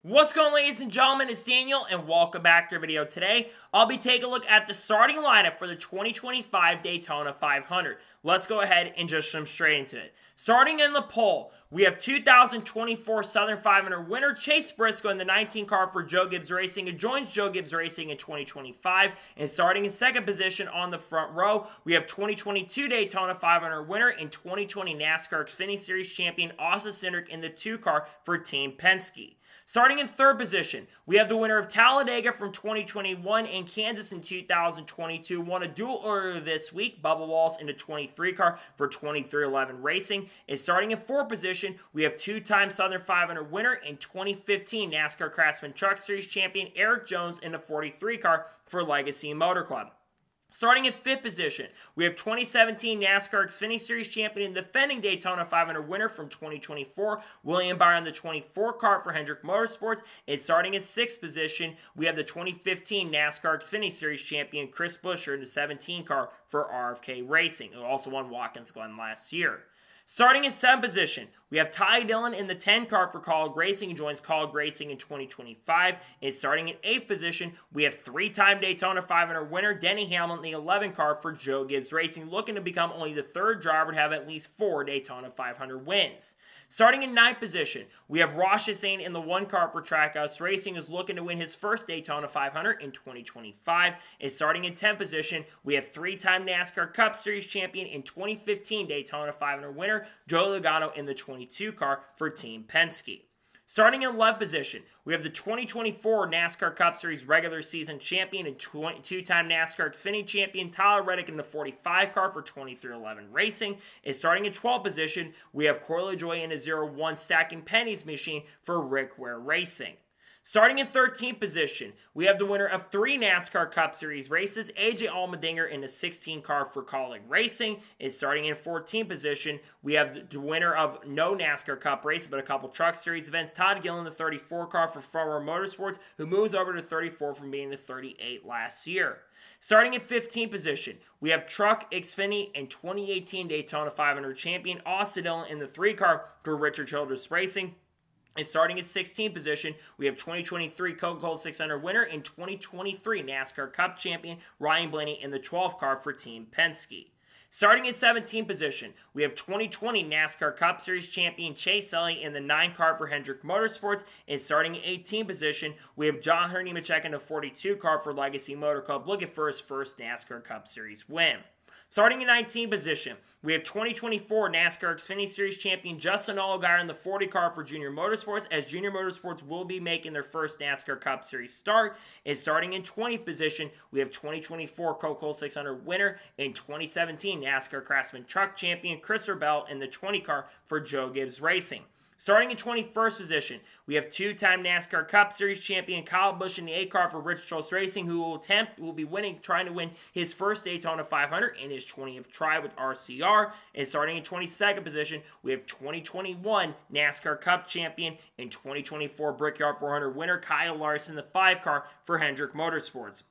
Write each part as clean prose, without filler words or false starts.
What's going on, ladies and gentlemen? It's Daniel, and welcome back to our video. Today, I'll be taking a look at the starting lineup for the 2025 Daytona 500. Let's go ahead and just jump straight into it. Starting in the pole, we have 2024 Southern 500 winner Chase Briscoe in the 19 car for Joe Gibbs Racing, who joins Joe Gibbs Racing in 2025. And starting in second position on the front row, we have 2022 Daytona 500 winner and 2020 NASCAR Xfinity Series champion Austin Cindric in the 2 car for Team Penske. Starting in third position, we have the winner of Talladega from 2021 and Kansas in 2022. Won a dual order this week, Bubba Wallace in the 23 car for 2311 Racing. And starting in fourth position, we have two-time Southern 500 winner and 2015 NASCAR Craftsman Truck Series champion Eric Jones in the 43 car for Legacy Motor Club. Starting in fifth position, we have 2017 NASCAR Xfinity Series champion and defending Daytona 500 winner from 2024, William Byron in the 24 car for Hendrick Motorsports. And starting in sixth position, we have the 2015 NASCAR Xfinity Series champion Chris Buescher in the 17 car for RFK Racing, who also won Watkins Glen last year. Starting in seventh position, we have Ty Dillon in the 10 car for Kaulig Racing, who joins Kaulig Racing in 2025. And starting in eighth position, we have three-time Daytona 500 winner Denny Hamlin in the 11 car for Joe Gibbs Racing, looking to become only the third driver to have at least 4 Daytona 500 wins. Starting in ninth position, we have Ross Chastain in the 1 car for Trackhouse Racing, who's looking to win his first Daytona 500 in 2025. And starting in 10th position, we have three-time NASCAR Cup Series champion and 2015 Daytona 500 winner Joey Logano in the 22 car for Team Penske. Starting in 11th position, we have the 2024 NASCAR Cup Series regular season champion and two-time NASCAR Xfinity champion Tyler Reddick in the 45 car for 2311 Racing. And starting in 12th position, we have Corey LaJoie in a 0-1 stacking pennies machine for Rick Ware Racing. Starting in 13th position, we have the winner of 3 NASCAR Cup Series races, AJ Allmendinger in the 16 car for Kaulig Racing. And starting in 14th position, we have the winner of no NASCAR Cup race, but a couple Truck Series events, Todd Gillen in the 34 car for Farmer Motorsports, who moves over to 34 from being the 38 last year. Starting in 15th position, we have Truck, Xfinity, and 2018 Daytona 500 champion Austin Dillon in the 3 car for Richard Childress Racing. And starting at 16th position, we have 2023 Coca-Cola 600 winner and 2023 NASCAR Cup champion Ryan Blaney in the 12th car for Team Penske. Starting at 17th position, we have 2020 NASCAR Cup Series champion Chase Elliott in the 9 car for Hendrick Motorsports. And starting at 18th position, we have John Hunter Nemechek in the 42 car for Legacy Motor Club, looking for his first NASCAR Cup Series win. Starting in 19th position, we have 2024 NASCAR Xfinity Series champion Justin Allgaier in the 40 car for Junior Motorsports, as Junior Motorsports will be making their first NASCAR Cup Series start. And starting in 20th position, we have 2024 Coca-Cola 600 winner and 2017 NASCAR Craftsman Truck champion Christopher Bell in the 20 car for Joe Gibbs Racing. Starting in 21st position, we have two-time NASCAR Cup Series champion Kyle Busch in the 8 car for Rich Childress Racing, who will be trying to win his first Daytona 500 in his 20th try with RCR. And starting in 22nd position, we have 2021 NASCAR Cup champion and 2024 Brickyard 400 winner Kyle Larson in the 5 car for Hendrick Motorsports.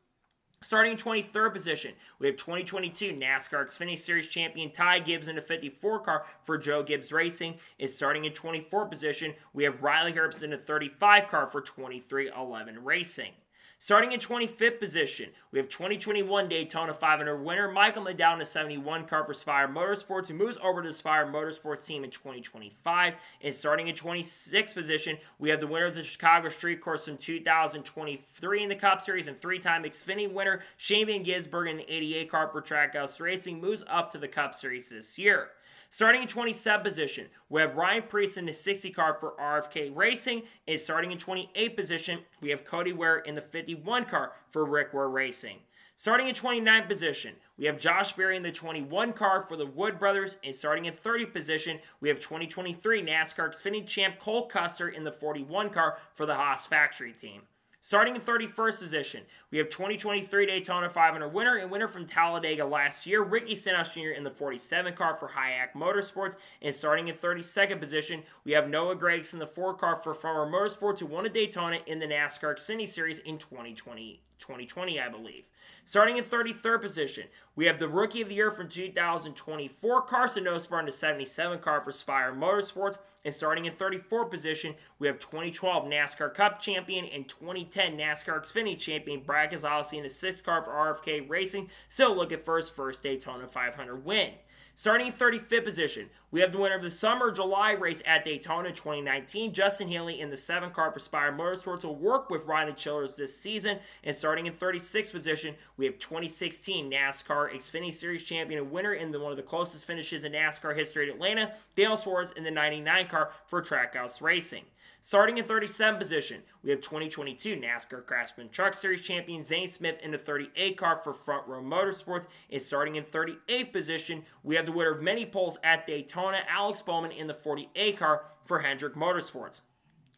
Starting in 23rd position, we have 2022 NASCAR Xfinity Series champion Ty Gibbs in the 54 car for Joe Gibbs Racing. And starting in 24th position, we have Riley Herbst in the 35 car for 2311 Racing. Starting in 25th position, we have 2021 Daytona 500 winner Michael McDowell in the 71 car for Spire Motorsports, who moves over to the Spire Motorsports team in 2025. And starting in 26th position, we have the winner of the Chicago Street Course in 2023 in the Cup Series and 3-time Xfinity winner Shane Van Gisbergen in the 88 car for Trackhouse Racing, moves up to the Cup Series this year. Starting in 27th position, we have Ryan Preece in the 60 car for RFK Racing. And starting in 28th position, we have Cody Ware in the 51 car for Rick Ware Racing. Starting in 29th position, we have Josh Berry in the 21 car for the Wood Brothers. And starting in 30th position, we have 2023 NASCAR Xfinity champ Cole Custer in the 41 car for the Haas Factory team. Starting in 31st position, we have 2023 Daytona 500 winner and winner from Talladega last year, Ricky Stenhouse Jr. in the 47 car for Hayek Motorsports. And starting in 32nd position, we have Noah Gragson in the 4 car for Farmer Motorsports, who won a Daytona in the NASCAR Xfinity Series in 2022. 2020, I believe. Starting in 33rd position, we have the Rookie of the Year from 2024, Carson Nosbar in the 77 car for Spire Motorsports. And starting in 34th position, we have 2012 NASCAR Cup champion and 2010 NASCAR Xfinity champion Brad Keselowski in the 6th car for RFK Racing. Still looking for his first Daytona 500 win. Starting in 35th position, we have the winner of the Summer July race at Daytona 2019, Justin Haley in the 7th car for Spire Motorsports will work with Ryan Childers this season. And starting in 36th position, we have 2016 NASCAR Xfinity Series champion and winner in one of the closest finishes in NASCAR history at Atlanta, Dale Suarez in the 99 car for Trackhouse Racing. Starting in 37th position, we have 2022 NASCAR Craftsman Truck Series champion Zane Smith in the 38 car for Front Row Motorsports. And starting in 38th position, we have the winner of many polls at Daytona, Alex Bowman in the 48 car for Hendrick Motorsports.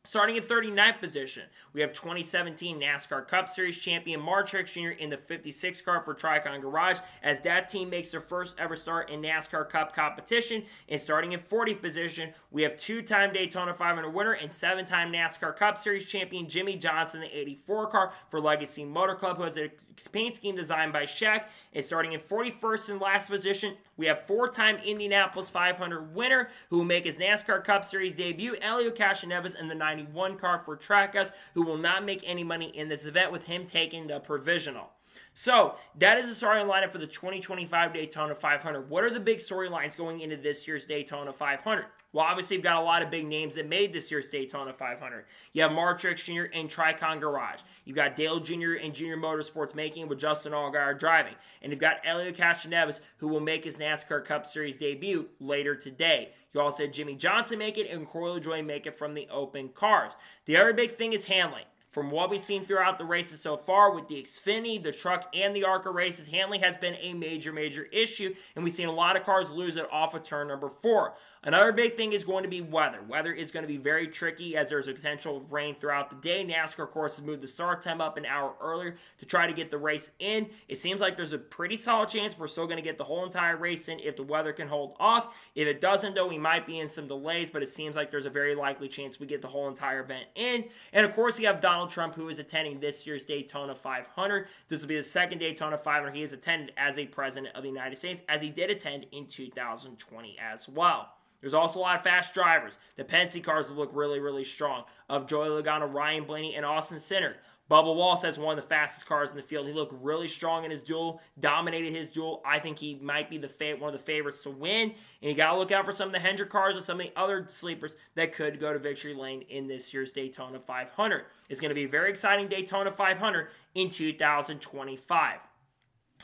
Starting in 39th position, we have 2017 NASCAR Cup Series champion Mark Truex Jr. in the 56 car for Tricon Garage as that team makes their first ever start in NASCAR Cup competition. And starting in 40th position, we have two-time Daytona 500 winner and seven-time NASCAR Cup Series champion Jimmy Johnson in the 84 car for Legacy Motor Club, who has a paint scheme designed by Shaq. And starting in 41st and last position, we have four-time Indianapolis 500 winner who will make his NASCAR Cup Series debut, Elio Castroneves in the 91 car for Trackhouse, who will not make any money in this event with him taking the provisional. So, that is the starting lineup for the 2025 Daytona 500. What are the big storylines going into this year's Daytona 500? Well, obviously, you've got a lot of big names that made this year's Daytona 500. You have Mark Truex Jr. in Tricon Garage. You've got Dale Jr. and Junior Motorsports making with Justin Allgaier driving. And you've got Elio Castroneves, who will make his NASCAR Cup Series debut later today. You also had Jimmy Johnson make it and Corey LaJoie make it from the open cars. The other big thing is handling. From what we've seen throughout the races so far with the Xfinity, the truck, and the ARCA races, handling has been a major issue, and we've seen a lot of cars lose it off of turn number 4. Another big thing is going to be weather. Weather is going to be very tricky as there's a potential of rain throughout the day. NASCAR, of course, has moved the start time up an hour earlier to try to get the race in. It seems like there's a pretty solid chance we're still going to get the whole entire race in if the weather can hold off. If it doesn't, though, we might be in some delays, but it seems like there's a very likely chance we get the whole entire event in. And, of course, you have Donald Trump, who is attending this year's Daytona 500. This will be the second Daytona 500 he has attended as a president of the United States, as he did attend in 2020 as well. There's also a lot of fast drivers. The Penske cars look really strong. Of Joey Logano, Ryan Blaney, and Austin Cindric. Bubba Wallace has one of the fastest cars in the field. He looked really strong in his duel, dominated his duel. I think he might be one of the favorites to win. And you got to look out for some of the Hendrick cars and some of the other sleepers that could go to victory lane in this year's Daytona 500. It's going to be a very exciting Daytona 500 in 2025.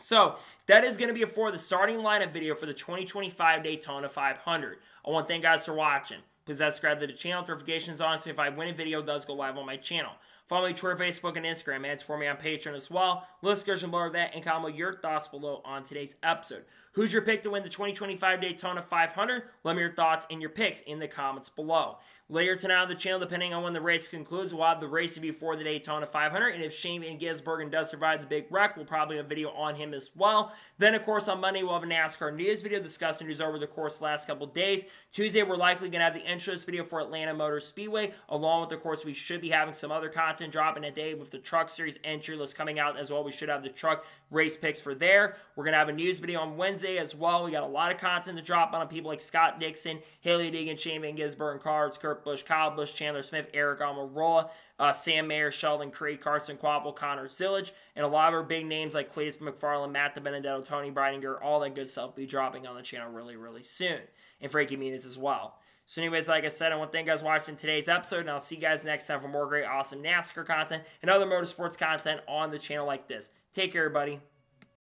So, that is going to be it for the starting lineup video for the 2025 Daytona 500. I want to thank you guys for watching. Please subscribe to the channel, notifications on, so if I win a video, it does go live on my channel. Follow me on Twitter, Facebook, and Instagram, and support me on Patreon as well. List description below that, and comment your thoughts below on today's episode. Who's your pick to win the 2025 Daytona 500? Let me know your thoughts and your picks in the comments below. Later tonight on the channel, depending on when the race concludes, we'll have the race before the Daytona 500. And if Shane Van Gisbergen does survive the big wreck, we'll probably have a video on him as well. Then, of course, on Monday, we'll have a NASCAR news video discussing news over the course of the last couple days. Tuesday, we're likely going to have the intros video for Atlanta Motor Speedway, along with, of course, we should be having some other content dropping that day with the Truck Series entry list coming out as well. We should have the truck race picks for there. We're going to have a news video on Wednesday as well. We got a lot of content to drop on people like Scott Dixon, Haley Deegan, Shane Van Gisbergen, Cards, Kurt Busch, Kyle Busch, Chandler Smith, Eric Almirola, Sam Mayer, Sheldon Creed, Carson Quavel, Connor Zillage, and a lot of our big names like Cletus McFarland, Matt DiBenedetto, Tony Breidinger, all that good stuff will be dropping on the channel really soon. And Frankie Muniz as well. So anyways, like I said, I want to thank you guys for watching today's episode, and I'll see you guys next time for more great, awesome NASCAR content and other motorsports content on the channel like this. Take care, everybody.